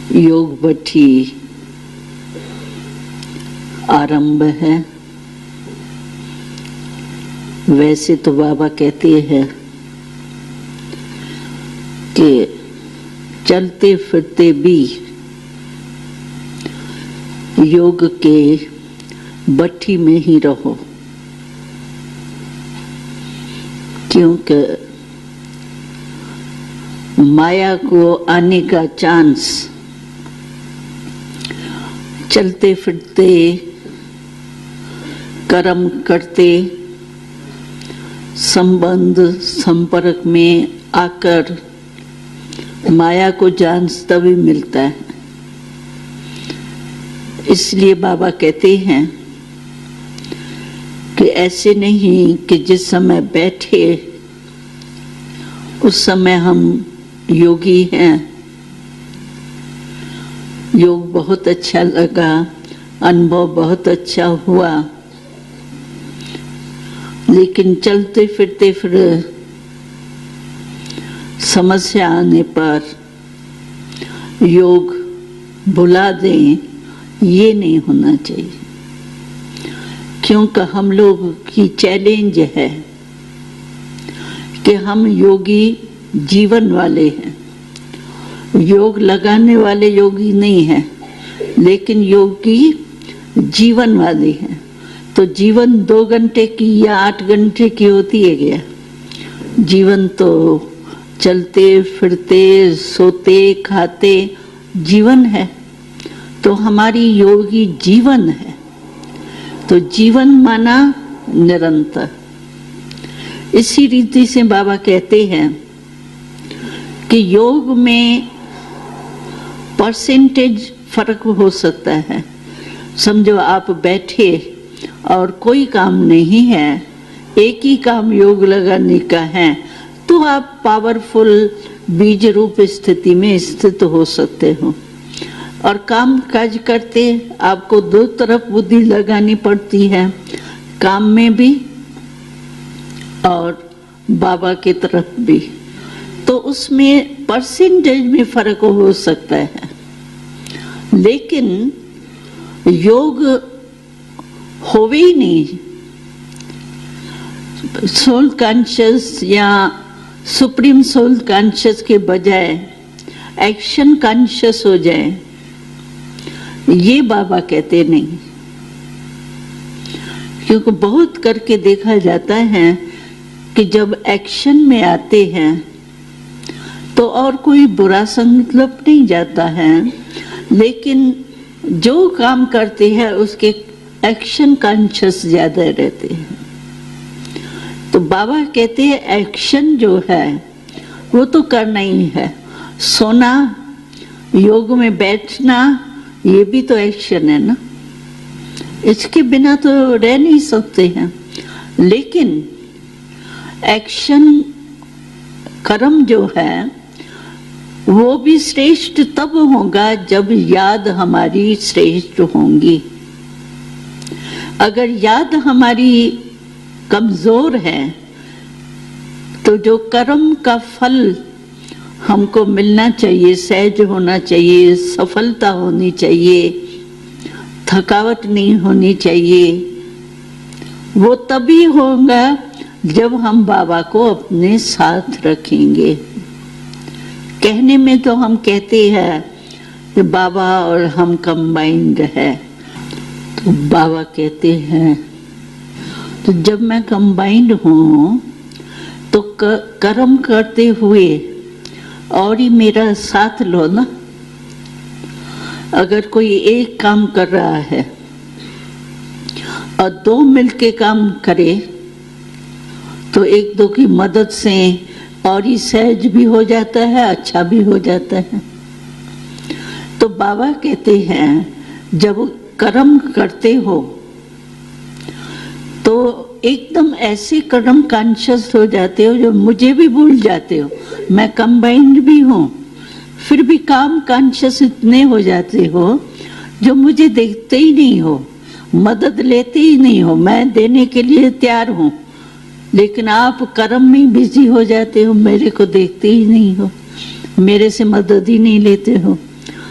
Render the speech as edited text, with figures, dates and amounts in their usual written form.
योग भट्ठी आरंभ है। वैसे तो बाबा कहते हैं कि चलते फिरते भी योग के भट्ठी में ही रहो, क्योंकि माया को आने का चांस चलते फिरते कर्म करते संबंध संपर्क में आकर माया को चांस तभी मिलता है। इसलिए बाबा कहते हैं कि ऐसे नहीं कि जिस समय बैठे उस समय हम योगी हैं, योग बहुत अच्छा लगा, अनुभव बहुत अच्छा हुआ, लेकिन चलते फिरते फिर समस्या आने पर योग भुला दें, ये नहीं होना चाहिए। क्योंकि हम लोग की चैलेंज है कि हम योगी जीवन वाले हैं, योग लगाने वाले योगी नहीं हैं, लेकिन योगी जीवन वाले हैं। तो जीवन 2 घंटे की या 8 घंटे की होती है क्या? जीवन तो चलते फिरते सोते खाते जीवन है। तो हमारी योगी जीवन है। तो जीवन माना निरंतर। इसी रीति से बाबा कहते हैं कि योग में परसेंटेज फर्क हो सकता है। समझो आप बैठे और कोई काम नहीं है, एक ही काम योग लगाने का है, तो आप पावरफुल बीज रूप स्थिति में स्थित हो सकते हो। और काम काज करते आपको 2 तरफ बुद्धि लगानी पड़ती है, काम में भी और बाबा की तरफ भी। तो उसमें परसेंटेज में फर्क हो सकता है, लेकिन योग होवे ही नहीं। सोल कॉन्शियस या सुप्रीम सोल कॉन्शियस के बजाय एक्शन कॉन्शियस हो जाए, ये बाबा कहते नहीं। क्योंकि बहुत करके देखा जाता है कि जब एक्शन में आते हैं तो और कोई बुरा संकल्प नहीं जाता है, लेकिन जो काम करते हैं उसके एक्शन कॉन्शियस ज्यादा रहते हैं। तो बाबा कहते हैं एक्शन जो है वो तो करना ही है। सोना, योग में बैठना, ये भी तो एक्शन है ना, इसके बिना तो रह नहीं सकते हैं। लेकिन एक्शन कर्म जो है वो भी श्रेष्ठ तब होगा जब याद हमारी श्रेष्ठ होंगी। अगर याद हमारी कमजोर है तो जो कर्म का फल हमको मिलना चाहिए, सहज होना चाहिए, सफलता होनी चाहिए, थकावट नहीं होनी चाहिए, वो तभी होगा जब हम बाबा को अपने साथ रखेंगे। कहने में तो हम कहते हैं कि बाबा और हम कंबाइंड है, तो बाबा कहते हैं तो जब मैं कंबाइंड हूँ तो कर्म करते हुए और ही मेरा साथ लो ना। अगर कोई एक काम कर रहा है और 2 मिलके काम करे तो 1-2 की मदद से और ही सहज भी हो जाता है, अच्छा भी हो जाता है। तो बाबा कहते हैं जब कर्म करते हो तो एकदम ऐसे कर्म कॉन्शियस हो जाते हो जो मुझे भी भूल जाते हो। मैं कंबाइंड भी हूँ, फिर भी काम कॉन्शियस इतने हो जाते हो जो मुझे देखते ही नहीं हो, मदद लेते ही नहीं हो। मैं देने के लिए तैयार हूँ, लेकिन आप कर्म में बिजी हो जाते हो, मेरे को देखते ही नहीं हो, मेरे से मदद ही नहीं लेते हो।